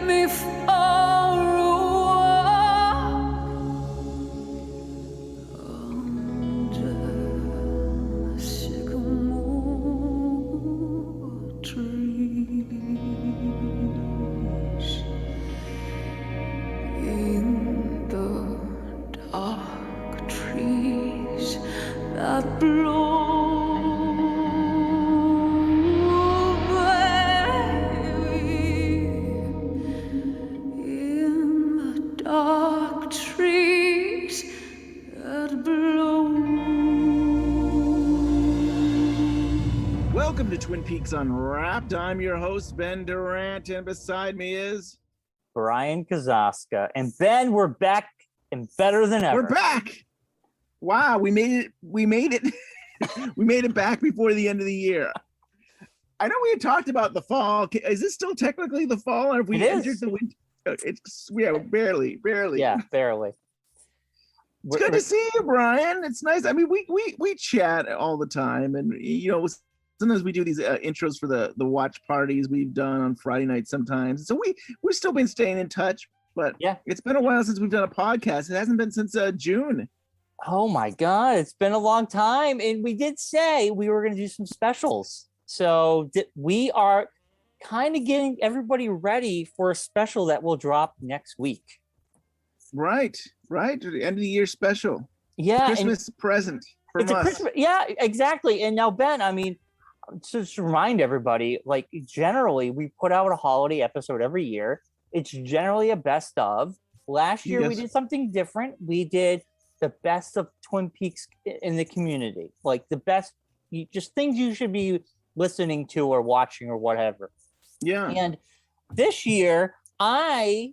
me for a walk under the sycamore trees in the dark trees that blow. Dark trees that blow. Welcome to Twin Peaks Unwrapped. I'm your host, Ben Durant, and beside me is Bryon Kazaska. And Ben, we're back and better than ever. We're back. Wow, we made it. We made it. We made it back before the end of the year. I know we had talked about the fall. Is this still technically the fall, or have we entered the winter? It's barely. Yeah, barely. It's good to see you, Bryon. It's nice. I mean, we chat all the time, and you know, sometimes we do these intros for the watch parties we've done on Friday night sometimes. So we've still been staying in touch, but yeah, it's been a while since we've done a podcast. It hasn't been since June. Oh my God, it's been a long time, and we did say we were going to do some specials. So we are kind of getting everybody ready for a special that will drop next week. Right. The end of the year special. Yeah. Christmas present from us. Yeah, exactly. And now, Ben, I mean, just to remind everybody, like generally we put out a holiday episode every year. It's generally a best of. Last year we did something different. We did the best of Twin Peaks in the community. Like the best, just things you should be listening to or watching or whatever. Yeah. And this year, I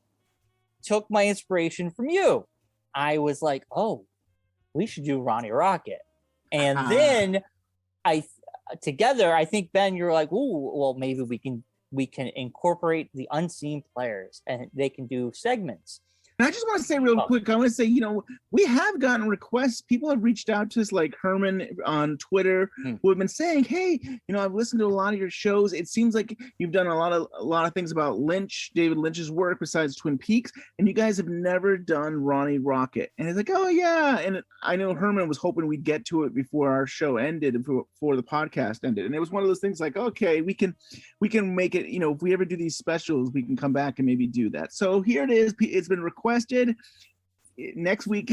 took my inspiration from you. I was like, oh, we should do Ronnie Rocket. And then I think, Ben, you're like, ooh, well, maybe we can incorporate the unseen players and they can do segments. And I just want to say real quick, I want to say, you know, we have gotten requests. People have reached out to us, like Herman on Twitter, who have been saying, hey, you know, I've listened to a lot of your shows. It seems like you've done a lot of things about Lynch, David Lynch's work besides Twin Peaks, and you guys have never done Ronnie Rocket. And it's like, oh yeah. And I know Herman was hoping we'd get to it before our show ended, before the podcast ended. And it was one of those things like, okay, we can make it, you know, if we ever do these specials, we can come back and maybe do that. So here it is. It's been requested. Next week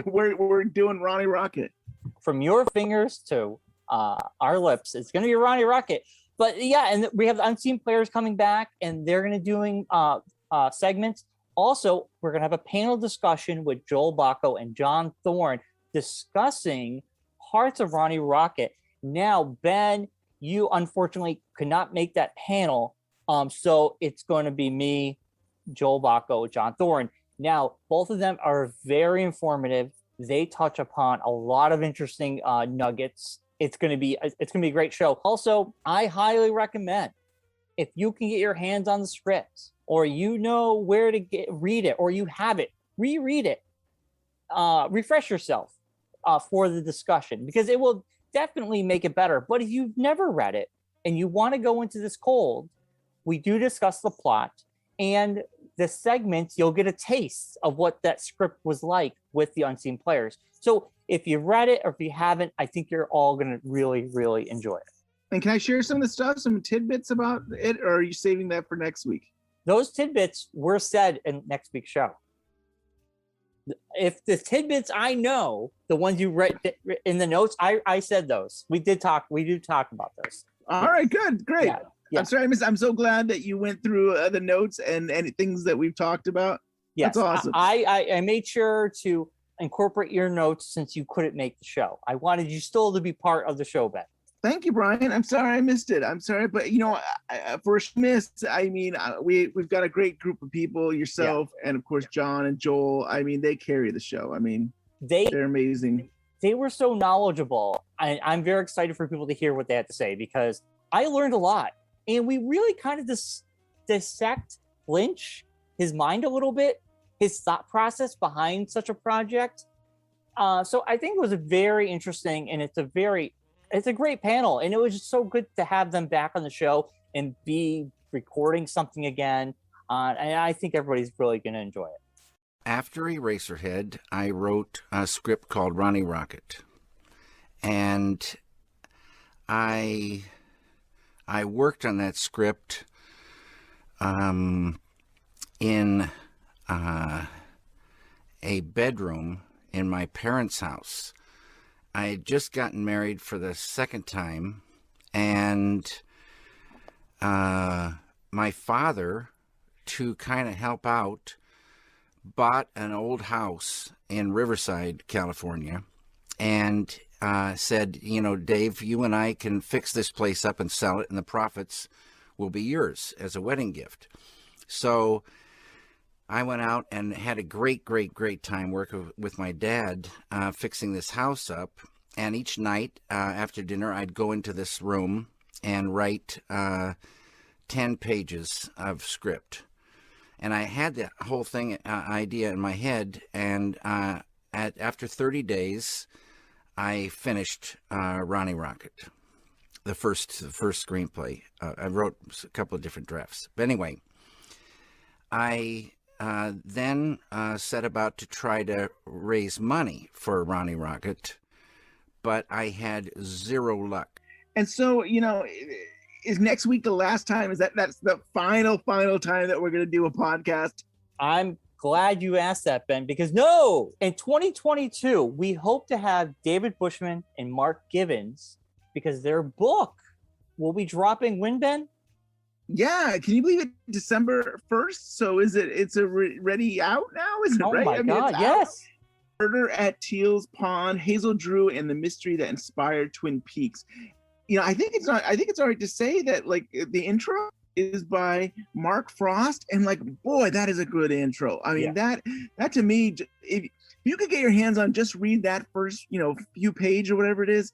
we're doing Ronnie Rocket. From your fingers to our lips, it's going to be Ronnie Rocket. But yeah, and we have the unseen players coming back, and they're going to doing segments. Also, we're going to have a panel discussion with Joel Bocko and John Thorne discussing parts of Ronnie Rocket. Now, Ben, you unfortunately could not make that panel, so it's going to be me, Joel Bocko, John Thorne. Now, both of them are very informative. They touch upon a lot of interesting nuggets. It's going to be a great show. Also, I highly recommend, if you can get your hands on the scripts, or you know where to read it, or you have it, reread it, refresh yourself for the discussion, because it will definitely make it better. But if you've never read it and you want to go into this cold, we do discuss the plot, and the segments, you'll get a taste of what that script was like with the unseen players. So if you've read it or if you haven't, I think you're all going to really, really enjoy it. And can I share some of the stuff, some tidbits about it, or are you saving that for next week? Those tidbits were said in next week's show. If the tidbits I know, the ones you read in the notes, I said those. We do talk about those. All right, good, great. Yeah. Yeah. I'm sorry, I'm so glad that you went through the notes and things that we've talked about. Yes, that's awesome. I made sure to incorporate your notes since you couldn't make the show. I wanted you still to be part of the show, Ben. Thank you, Bryon. I'm sorry I missed it. I'm sorry, but you know, for missed. I mean, we've got a great group of people. Yourself, and of course John and Joel. I mean, they carry the show. I mean, they're amazing. They were so knowledgeable. I'm very excited for people to hear what they had to say, because I learned a lot. And we really kind of dissect Lynch, his mind a little bit, his thought process behind such a project. So I think it was a very interesting, and it's a great panel. And it was just so good to have them back on the show and be recording something again. And I think everybody's really going to enjoy it. After Eraserhead, I wrote a script called Ronnie Rocket. And I worked on that script in a bedroom in my parents' house. I had just gotten married for the second time, and my father, to kind of help out, bought an old house in Riverside, California, and said, Dave, you and I can fix this place up and sell it, and the profits will be yours as a wedding gift. So I went out and had a great time working with my dad fixing this house up. And each night after dinner, I'd go into this room and write 10 pages of script. And I had the whole thing idea in my head. And after 30 days, I finished Ronnie Rocket, the first screenplay. I wrote a couple of different drafts. But anyway, I then set about to try to raise money for Ronnie Rocket, but I had zero luck. And so, is next week the last time? That's the final time that we're going to do a podcast? I'm glad you asked that, Ben, because no, in 2022, we hope to have David Bushman and Mark Gibbons, because their book will be dropping when, Ben? Yeah, can you believe it? December 1st. So it's already out now? Is it right? Oh my God, yes. Murder at Teal's Pond, Hazel Drew and the Mystery That Inspired Twin Peaks. I think it's all right to say that like the intro is by Mark Frost, and like, boy, that is a good intro. I mean, that to me, if you could get your hands on, just read that first, few page or whatever it is,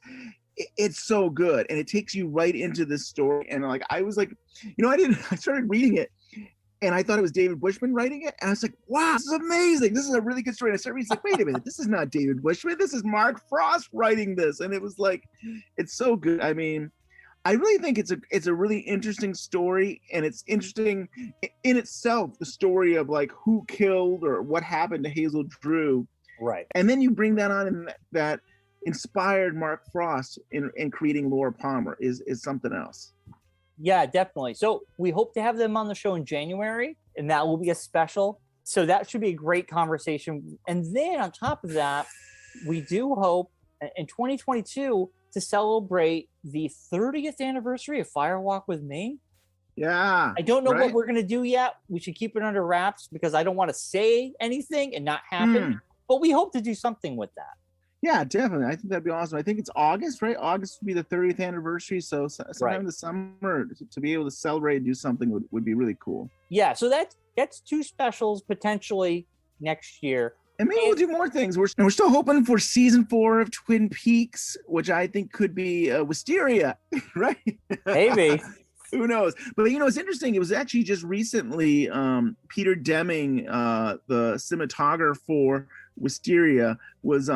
it's so good, and it takes you right into the story. And like, I was like, I started reading it, and I thought it was David Bushman writing it, and I was like, wow, this is amazing. This is a really good story. And I started reading, like, wait a minute, this is not David Bushman. This is Mark Frost writing this, and it was like, it's so good. I mean, I really think it's a really interesting story, and it's interesting in itself, the story of like who killed or what happened to Hazel Drew. Right. And then you bring that on, and that inspired Mark Frost in creating Laura Palmer is something else. Yeah, definitely. So we hope to have them on the show in January, and that will be a special. So that should be a great conversation. And then on top of that, we do hope in 2022 to celebrate the 30th anniversary of Firewalk with Me. Yeah. I don't know what we're going to do yet. We should keep it under wraps because I don't want to say anything and not happen. But we hope to do something with that. Yeah, definitely. I think that'd be awesome. I think it's August, right? August would be the 30th anniversary. So sometime in the summer to be able to celebrate and do something would be really cool. Yeah, so that's two specials potentially next year. And maybe we'll do more things. We're still hoping for season 4 of Twin Peaks, which I think could be Wisteria, right? Maybe. Who knows? But it's interesting. It was actually just recently Peter Deming, the cinematographer for Wisteria, was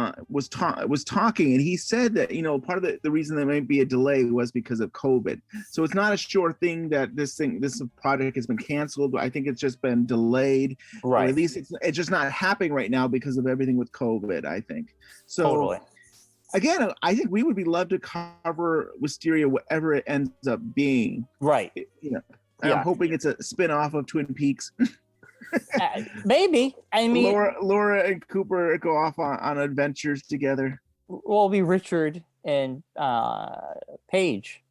talking, and he said that part of the reason there might be a delay was because of COVID. So it's not a sure thing that this project has been canceled. I think it's just been delayed, right? Or at least it's just not happening right now because of everything with COVID, I think. So totally. Again, I think we would be love to cover Wisteria, whatever it ends up being. Right. I'm hoping it's a spin-off of Twin Peaks. Maybe. I mean, Laura and Cooper go off on adventures together. Well, it'll be Richard and Paige.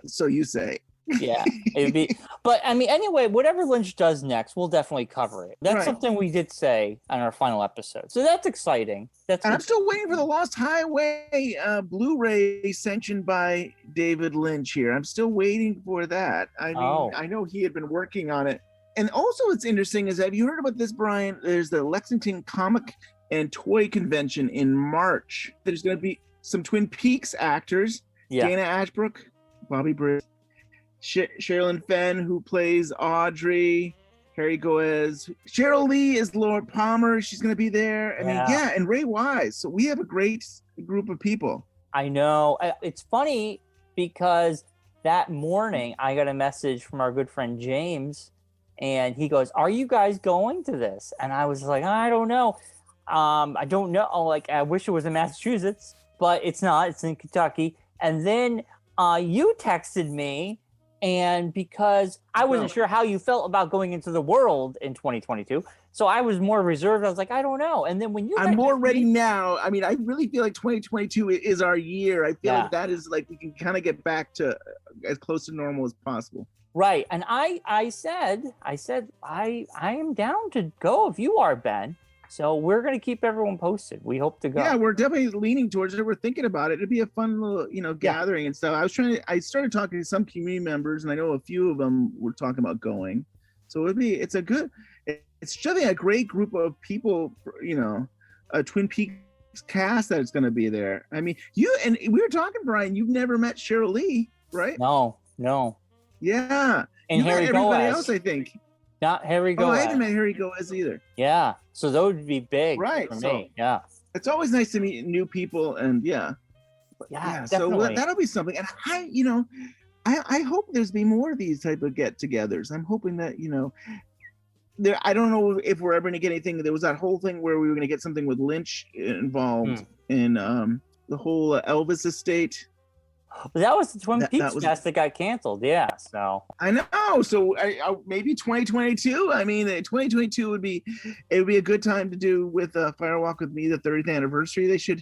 So you say. Yeah, it'd be. But I mean, anyway, whatever Lynch does next, we'll definitely cover it. That's something we did say on our final episode, so that's exciting. I'm still waiting for the Lost Highway Blu-ray sanctioned by David Lynch here. I'm still waiting for that. I mean, I know he had been working on it. And also what's interesting is, have you heard about this, Bryon? There's the Lexington Comic and Toy Convention in March. There's going to be some Twin Peaks actors. Yeah. Dana Ashbrook, Bobby Britt, Sherilyn Fenn, who plays Audrey, Harry Goez. Cheryl Lee is Laura Palmer. She's going to be there. I mean, and Ray Wise. So we have a great group of people. I know. It's funny because that morning I got a message from our good friend James, And he goes, "Are you guys going to this?" And I was like, "I don't know. I don't know. Like, I wish it was in Massachusetts, but it's not. It's in Kentucky." And then you texted me, and because I wasn't sure how you felt about going into the world in 2022, so I was more reserved. I was like, I don't know. And then when you, I'm more ready now. I mean, I really feel like 2022 is our year. I feel like that is like we can kind of get back to as close to normal as possible. Right. And I said I am down to go if you are, Ben. So we're going to keep everyone posted. We hope to go. Yeah, we're definitely leaning towards it. We're thinking about it. It'd be a fun little, gathering and stuff. I started talking to some community members, and I know a few of them were talking about going. So it's definitely a great group of people, a Twin Peaks cast that's going to be there. I mean, we were talking, Bryon, you've never met Cheryl Lee, right? No. Yeah. And Harry everybody Goaz. else, I think. Not Harry Goaz. Oh, I haven't met Harry Goaz either. Yeah. So those would be big for me. Yeah. It's always nice to meet new people, and Yeah, so that'll be something. And I hope there's be more of these type of get-togethers. I'm hoping that, I don't know if we're ever going to get anything. There was that whole thing where we were going to get something with Lynch involved in the whole Elvis estate. But that was the Twin Peaks cast that got canceled. Yeah, so I know. So maybe 2022. I mean, 2022 would be a good time to do with Firewalk with Me, the 30th anniversary. They should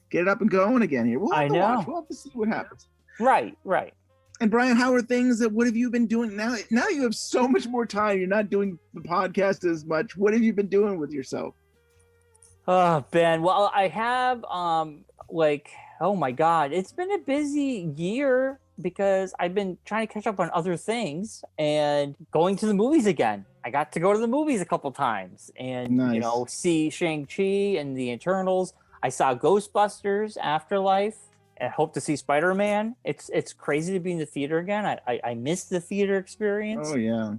get it up and going again here. We'll have to watch. We'll have to see what happens. Right. And Bryon, how are things? What have you been doing now? Now you have so much more time. You're not doing the podcast as much. What have you been doing with yourself? Oh, Ben. Well, I have oh my God, it's been a busy year because I've been trying to catch up on other things and going to the movies again. I got to go to the movies a couple times and see Shang-Chi and the Eternals. I saw Ghostbusters Afterlife. I hope to see Spider-Man. It's crazy to be in the theater again. I missed the theater experience. Oh yeah.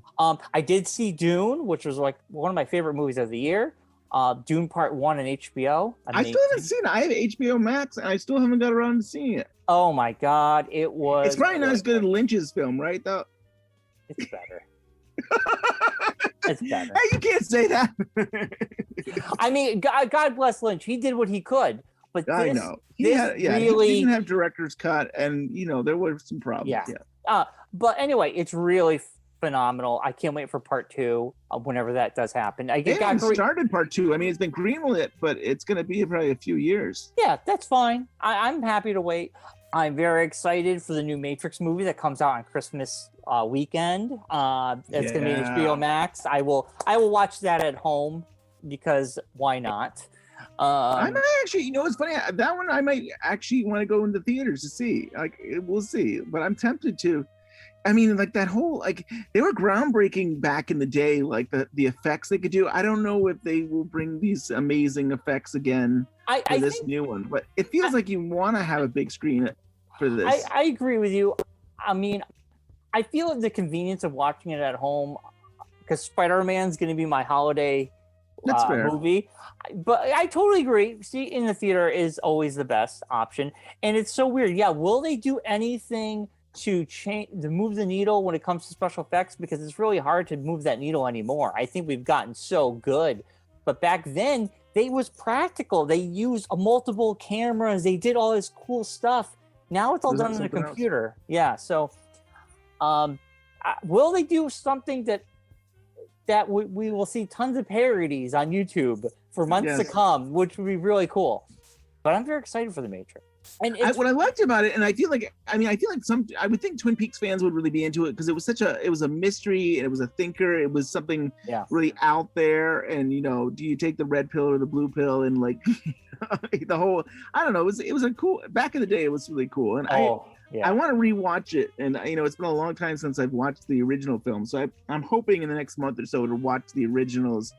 I did see Dune, which was like one of my favorite movies of the year. Dune Part 1 on HBO. Amazing. I still haven't seen it. I have HBO Max, and I still haven't got around to seeing it. Oh my God, it was. It's probably not as good as Lynch's film, right? Though. It's better. It's better. Hey, you can't say that. I mean, God bless Lynch. He did what he could. But I know. He didn't have director's cut, and there were some problems. Yeah. But anyway, it's really phenomenal. I can't wait for part 2 whenever that does happen. Started part 2. I mean, it's been greenlit, but it's going to be probably a few years. Yeah, that's fine. I'm happy to wait. I'm very excited for the new Matrix movie that comes out on Christmas weekend. It's going to be on HBO Max. I will watch that at home because why not? I might actually, it's funny. That one I might actually want to go into theaters to see. Like, we'll see, but I'm tempted to. I mean, like that whole, they were groundbreaking back in the day, like the effects they could do. I don't know if they will bring these amazing effects again for this new one, but it feels like you want to have a big screen for this. I agree with you. I mean, I feel the convenience of watching it at home because Spider-Man's going to be my holiday movie. But I totally agree. See, in the theater is always the best option. And it's so weird. Yeah, will they do anything to move the needle when it comes to special effects, because it's really hard to move that needle anymore. I think we've gotten so good, but back then they was practical. They used multiple cameras. They did all this cool stuff. Now it's all done on a computer. Yeah. So, will they do something that we will see tons of parodies on YouTube for months to come, which would be really cool. But I'm very excited for The Matrix. And what I liked about it, and I feel like I would think Twin Peaks fans would really be into it because it was a mystery and it was a thinker. It was something really out there. And do you take the red pill or the blue pill? And like the whole, I don't know. It was a cool. Back in the day, it was really cool. And I want to rewatch it. And it's been a long time since I've watched the original film. So I'm hoping in the next month or so to watch the originals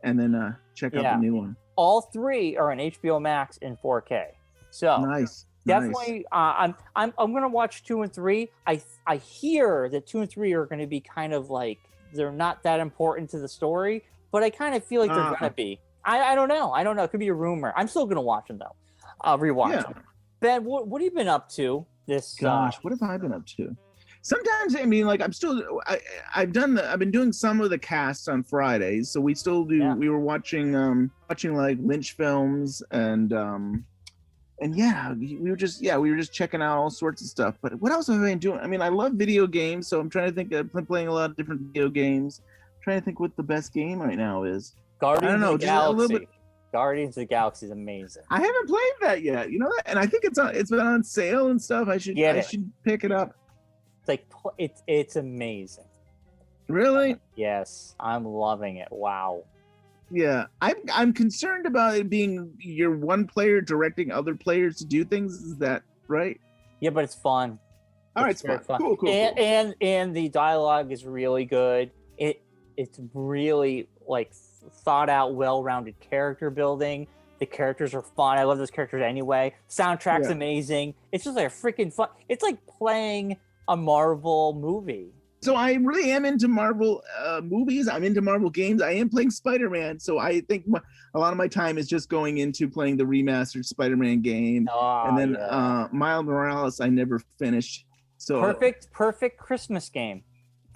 and then check out the new one. All 3 are on HBO Max in 4K. So nice. Definitely, I'm gonna watch 2 and 3. I hear that 2 and 3 are going to be kind of like they're not that important to the story, but I kind of feel like they're gonna be. I don't know. It could be a rumor. I'm still gonna watch them though. I'll rewatch them. Ben, what have you been up to this? Gosh, what have I been up to? sometimes, I mean, like I've been doing some of the casts on Fridays, so we still do. Yeah. We were watching like Lynch films and yeah, we were just checking out all sorts of stuff. But what else have I been doing? I mean, I love video games, so I'm trying to think. I've been playing a lot of different video games. I'm trying to think what the best game right now is. Guardians of the just a little Galaxy. bit. Guardians of the Galaxy is amazing. I haven't played that yet. You know that, and I think it's been on sale and stuff. I should pick it up. It's like it's amazing. Really? Yes, I'm loving it. Wow. Yeah, I'm concerned about it being you're one player directing other players to do things. Is that right? Yeah, but it's fun. All right, it's very fun. Cool. And the dialogue is really good. It's really like thought out, well-rounded character building. The characters are fun. I love those characters anyway. Soundtrack's amazing. It's just like a freaking fun. It's like playing a Marvel movie. So I really am into Marvel movies. I'm into Marvel games. I am playing Spider-Man. So I think a lot of my time is just going into playing the remastered Spider-Man game. And then Miles Morales, I never finished. So Perfect Christmas game.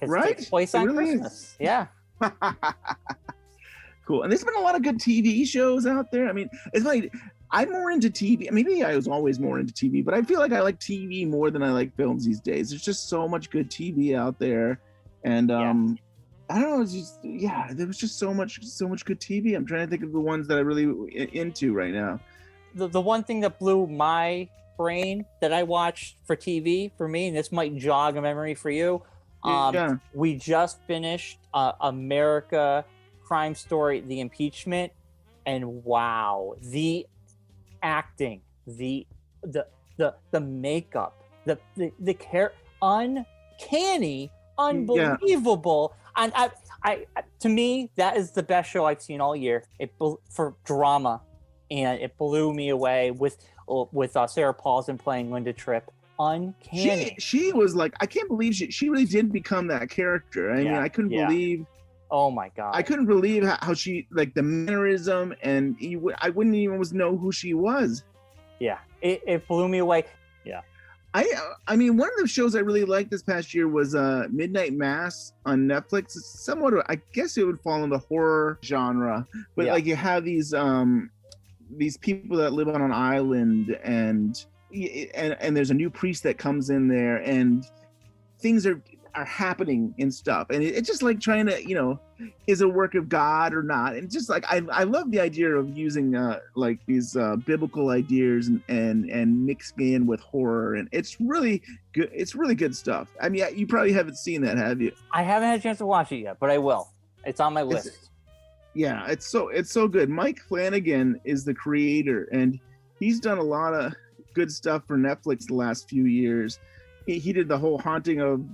Right? It takes place on Christmas. Yeah. Cool. And there's been a lot of good TV shows out there. I mean, it's like I'm more into TV. Maybe I was always more into TV, but I feel like I like TV more than I like films these days. There's just so much good TV out there. And I don't know, it's just, there was just so much good TV. I'm trying to think of the ones that I really into right now. The one thing that blew my brain that I watched for TV for me, and this might jog a memory for you. We just finished America Crime Story, The Impeachment, and wow, the acting, the makeup, the care, uncanny, unbelievable. And I to me, that is the best show I've seen all year. For drama, and it blew me away with Sarah Paulson playing Linda Tripp. Uncanny. She was like, I can't believe she really did become that character. I mean, I couldn't believe. Oh my God. I couldn't believe how she, like, the mannerism, and I wouldn't even know who she was. Yeah. It blew me away. Yeah. I mean, one of the shows I really liked this past year was Midnight Mass on Netflix. It's somewhat, I guess it would fall in the horror genre, but like you have these people that live on an island, and there's a new priest that comes in there, and things are happening and stuff, and it's just like trying to, is a work of God or not. And just like I love the idea of using like these biblical ideas and mixing in with horror, and it's really good. It's really good stuff. I mean, you probably haven't seen that, have you? I haven't had a chance to watch it yet, but I will. It's on my list. It's so good. Mike Flanagan is the creator, and he's done a lot of good stuff for Netflix the last few years. He did the whole Haunting of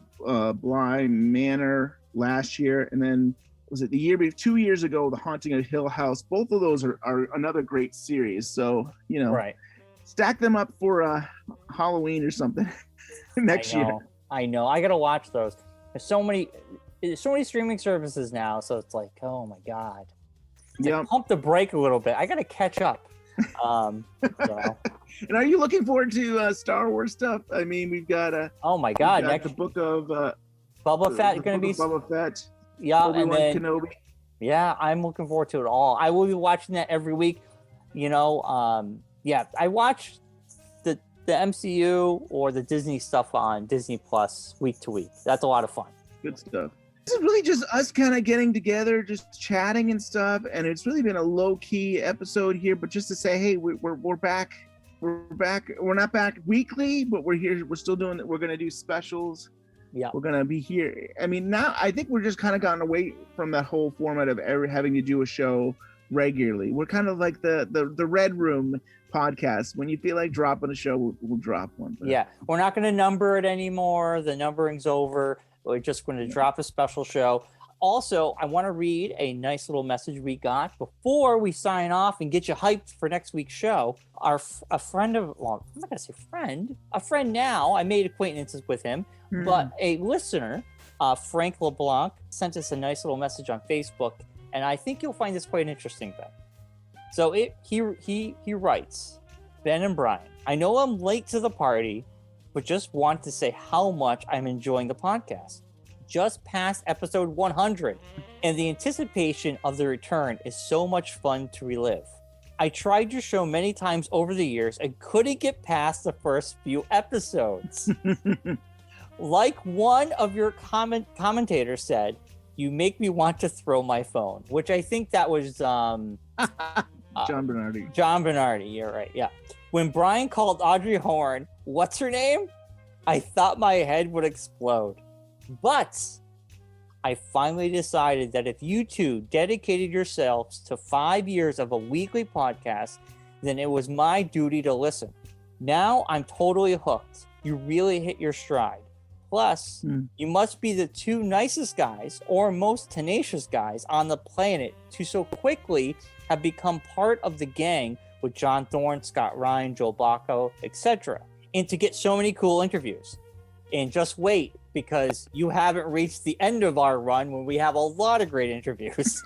Bly Manor last year, and then was it 2 years ago, The Haunting of Hill House. Both of those are another great series. So right, stack them up for Halloween or something next year. I know. I gotta watch those. There's so many streaming services now, so it's like, oh my God. Like, pump the brake a little bit. I gotta catch up. And are you looking forward to Star Wars stuff? I mean, we've got oh my God, next the book of Boba Fett is going to be Boba Fett. Yeah, Obi-Wan and then Kenobi. Yeah, I'm looking forward to it all. I will be watching that every week. I watch the MCU or the Disney stuff on Disney Plus week to week. That's a lot of fun. Good stuff. This is really just us kind of getting together, just chatting and stuff, and it's really been a low-key episode here, but just to say, hey, we're back. We're back. We're not back weekly, but we're here. We're still doing it. We're going to do specials. Yeah. We're going to be here. I mean, now I think we're just kind of gotten away from that whole format of having to do a show regularly. We're kind of like the Red Room podcast. When you feel like dropping a show, we'll drop one. Yeah. We're not going to number it anymore. The numbering's over. We're just going to drop a special show. Also, I want to read a nice little message we got before we sign off and get you hyped for next week's show. A friend now. I made acquaintances with him, but a listener, Frank LeBlanc, sent us a nice little message on Facebook, and I think you'll find this quite interesting, Ben. So he writes, Ben and Bryon, I know I'm late to the party, but just want to say how much I'm enjoying the podcast. Just past episode 100, and the anticipation of the return is so much fun to relive. I tried your show many times over the years and couldn't get past the first few episodes. Like one of your commentators said, you make me want to throw my phone, which I think that was John Bernardi. John Bernardi, you're right, yeah. When Bryon called Audrey Horne, what's her name? I thought my head would explode. But I finally decided that if you two dedicated yourselves to 5 years of a weekly podcast, then it was my duty to listen. Now I'm totally hooked. You really hit your stride. Plus, you must be the two nicest guys or most tenacious guys on the planet to so quickly have become part of the gang with John Thorne, Scott Ryan, Joel Bocko, etc. And to get so many cool interviews. And just wait, because you haven't reached the end of our run when we have a lot of great interviews.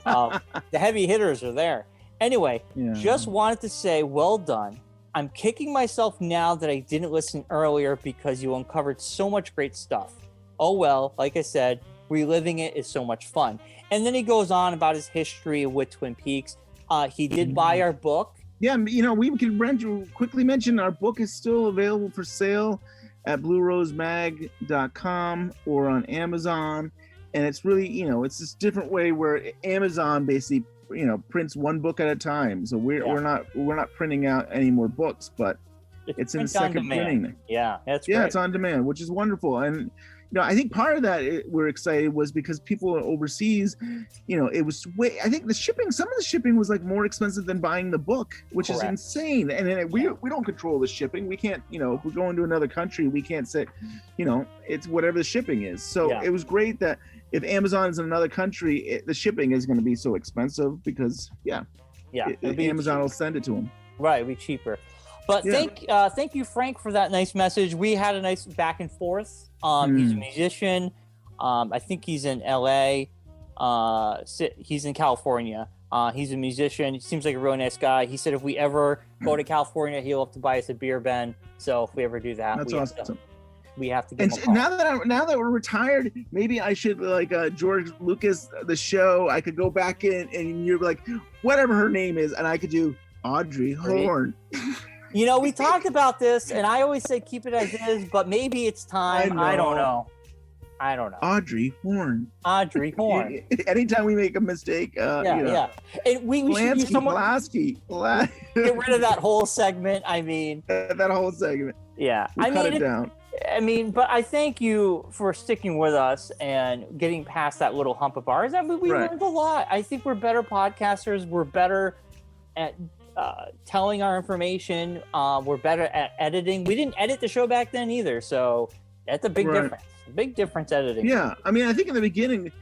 The heavy hitters are there. Anyway, just wanted to say well done. I'm kicking myself now that I didn't listen earlier because you uncovered so much great stuff. Oh well, like I said, reliving it is so much fun. And then he goes on about his history with Twin Peaks. He did buy our book. Yeah, we can quickly mention our book is still available for sale at bluerosemag.com or on Amazon. And it's really, it's this different way where Amazon basically, prints one book at a time. So we're not printing out any more books, but it's in the second printing. Yeah, that's great. Yeah, it's on demand, which is wonderful. And I think part of that we're excited was because people overseas, it was I think some of the shipping was like more expensive than buying the book, which is insane. And then we don't control the shipping. We can't, if we're going to another country, we can't say, it's whatever the shipping is. So it was great that if Amazon is in another country, the shipping is going to be so expensive because Amazon will send it to them. Right, it'll be cheaper. But thank you, Frank, for that nice message. We had a nice back and forth. He's a musician. I think he's in LA. He's in California. He's a musician. He seems like a really nice guy. He said if we ever go to California, he'll have to buy us a beer, Ben. So if we ever do that, that's awesome. We have to get him a call. Now that we're retired, maybe I should like George Lucas, the show. I could go back in and you're like, whatever her name is, and I could do Audrey Horne. We talked about this, and I always say keep it as is, but maybe it's time. I don't know. Audrey Horne. Anytime we make a mistake, And we should use someone. Get rid of that whole segment. I mean, that whole segment. Yeah, cut it down. But I thank you for sticking with us and getting past that little hump of ours. I mean, we learned a lot. I think we're better podcasters. We're better at telling our information. We're better at editing. We didn't edit the show back then either, so that's a big difference. Big difference editing. Yeah, I mean, I think in the beginning,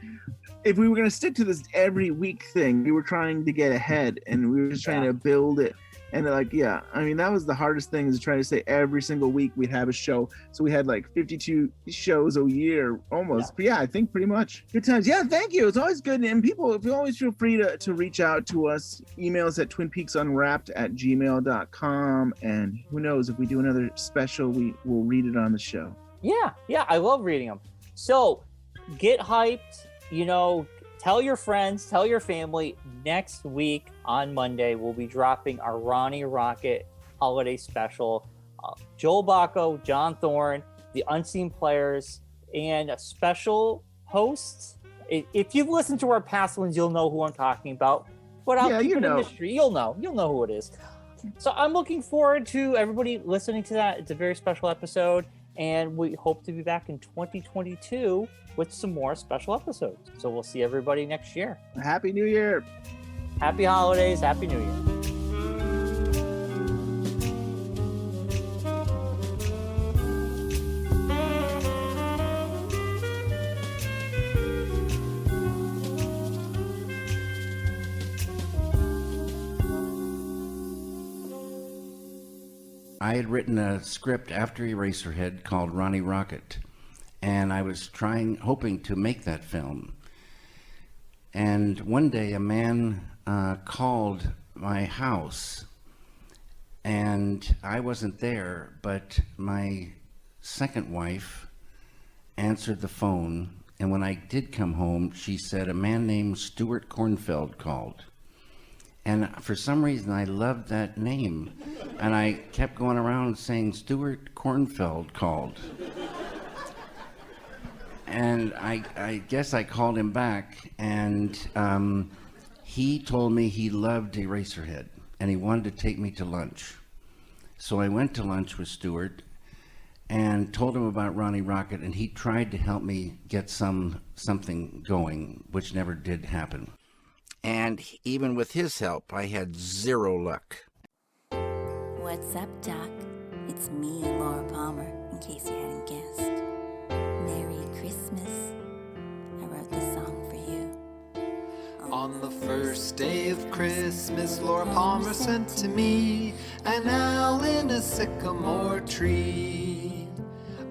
if we were going to stick to this every week thing, we were trying to get ahead, and we were just trying to build it. And that was the hardest thing, is to try to say every single week we'd have a show. So we had like 52 shows a year almost. But I think pretty much. Good times. Yeah, thank you. It's always good. And people, if you always feel free to reach out to us, email us at twinpeaksunwrapped@gmail.com. And who knows, if we do another special, we'll read it on the show. Yeah, I love reading them. So get hyped, tell your friends, tell your family. Next week on Monday, we'll be dropping our Ronnie Rocket holiday special. Joel Bocko, John Thorne, the Unseen Players, and a special host. If you've listened to our past ones, you'll know who I'm talking about. But I'll keep it a mystery. You'll know who it is. So I'm looking forward to everybody listening to that. It's a very special episode. And we hope to be back in 2022 with some more special episodes. So we'll see everybody next year. Happy New Year. Happy holidays. Happy New Year. I had written a script after Eraserhead called Ronnie Rocket, and I was hoping to make that film. And one day a man called my house and I wasn't there, but my second wife answered the phone, and when I did come home, she said a man named Stuart Kornfeld called. And for some reason, I loved that name, and I kept going around saying, Stuart Kornfeld called. And I guess I called him back, and he told me he loved Eraserhead, and he wanted to take me to lunch. So I went to lunch with Stuart and told him about Ronnie Rocket, and he tried to help me get something going, which never did happen. And even with his help, I had zero luck. What's up, Doc? It's me, Laura Palmer, in case you hadn't guessed. Merry Christmas. I wrote this song for you. On the first day of Christmas, Laura Palmer sent to me an owl in a sycamore tree.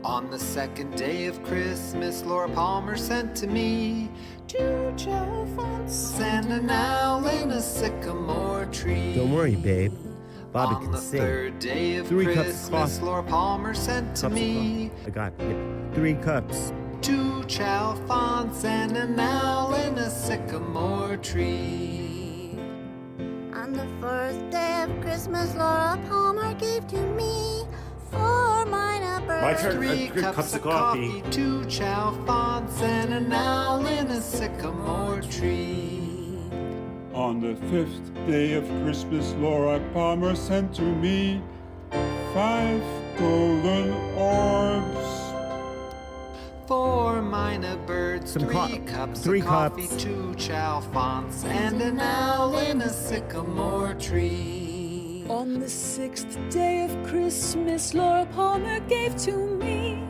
On the second day of Christmas, Laura Palmer sent to me 2 chalfants and an owl in a sycamore tree. Don't worry, babe. Bobby can On the sing. third day of 3 cups of Christmas, coffee. Laura Palmer sent to me I got it. 3 cups. 2 chalfants and an owl in a sycamore tree. On the first day of Christmas, Laura Palmer gave to me 4 minor birds. My turn. 3 3 cups of coffee, 2 chalfants and an owl in a sycamore tree. On the 5th day of Christmas, Laura Palmer sent to me 5 golden orbs. 4 minor birds, Some 3 cups three of coffee, cups. 2 chalfants and an owl in a sycamore tree. On the 6th day of Christmas, Laura Palmer gave to me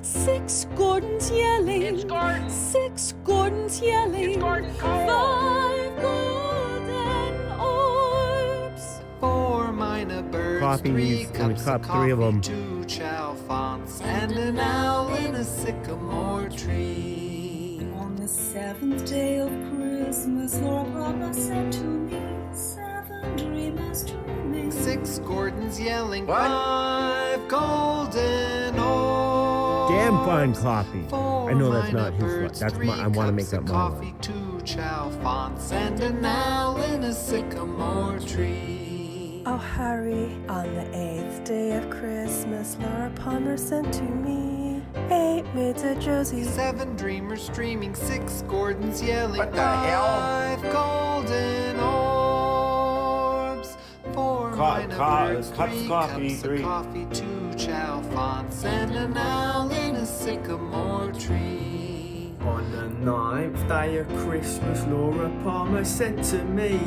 6 Gordons yelling. It's Gordon. 6 Gordons yelling. It's Gordon. 5 golden orbs. 4 minor birds, Coffees 3 in a cups cup, of 3 of coffee, 'em. 2 chalfants and an owl in a sycamore tree. On the 7th day of Christmas, Laura Palmer said to me 7 dreamers dreaming. 6 Gordons yelling, What? 5 golden orbs. Damn fine coffee. 4 I know that's minor not his. birds, That's 3 my. I want to cups make that of my coffee, line. 2 chalfants and an owl in a sycamore tree. Oh, Harry, on the 8th day of Christmas, Laura Palmer sent to me 8 maids of Josie. 7 dreamers streaming, 6 Gordons yelling, What the hell? 5 golden orbs. 4 minor birds, cups of 3 coffee, cups 3. of coffee, 2 chalfants and an owl in a sycamore tree. On the 9th day of Christmas, Laura Palmer sent to me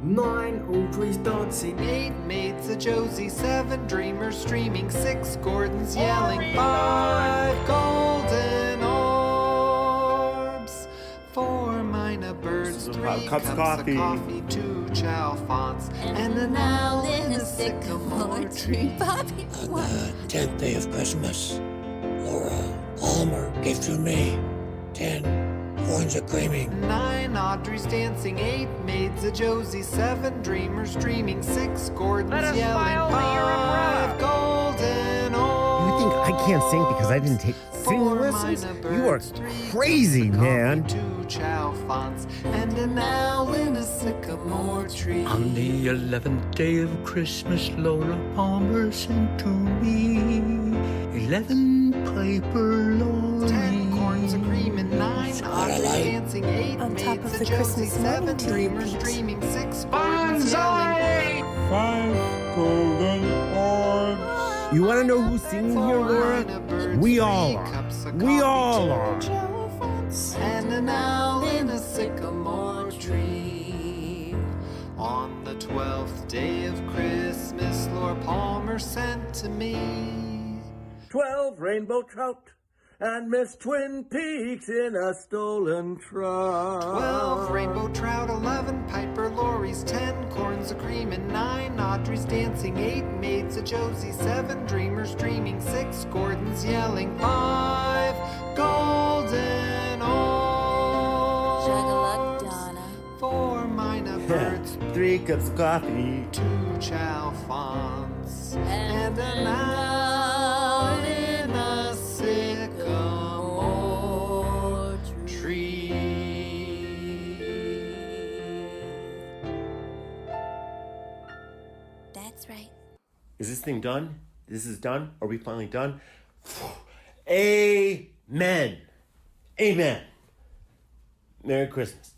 9 Audrey's dancing. 8 maids of Josie, 7 dreamers streaming, 6 Gordons yelling, 5 golden orbs. 4 minor birds, 3 cups of coffee, 2 chalfants and an owl in a sycamore tree. Bobby, what? 10th day of Christmas, Laura Palmer gave to me 10 horns of creaming. 9 Audrey's dancing, 8 maids of Josie, 7 dreamers dreaming, 6 Gordons yelling, 5 golden orbs. You think I can't sing because I didn't take singing 4 lessons? minor You are birds, 3 crazy, cups of coffee, man. 2 chalfants and an owl in a sycamore tree. On the 11th day of Christmas, Laura Palmer sent to me 11 paper lorries. 10 corns of cream and 9 Audrey's dancing, 8 On top maids of of the Josie, Christmas 7 morning tea, dreamers Pete. dreaming, 6 Gordons yelling. 5 golden orbs. You want to know who's singing here, Laura? We all are. We all are. And an owl in a sycamore tree. On the 12th day of Christmas, Laura Palmer sent to me 12 rainbow trout and Miss Twin Peaks in a stolen truck. 12 rainbow trout, 11 piper lorries, 10 corns of cream and 9 Audrey's dancing, 8 maids of Josie, 7 dreamers dreaming, 6 Gordons yelling, 5 golden orbs. Jug-a-luck, Donna. 4 minor birds, 3 cups of coffee, 2 chalfants, and an owl in a sycamore tree. That's right. Is this thing done? This is done? Are we finally done? Amen. Amen. Merry Christmas.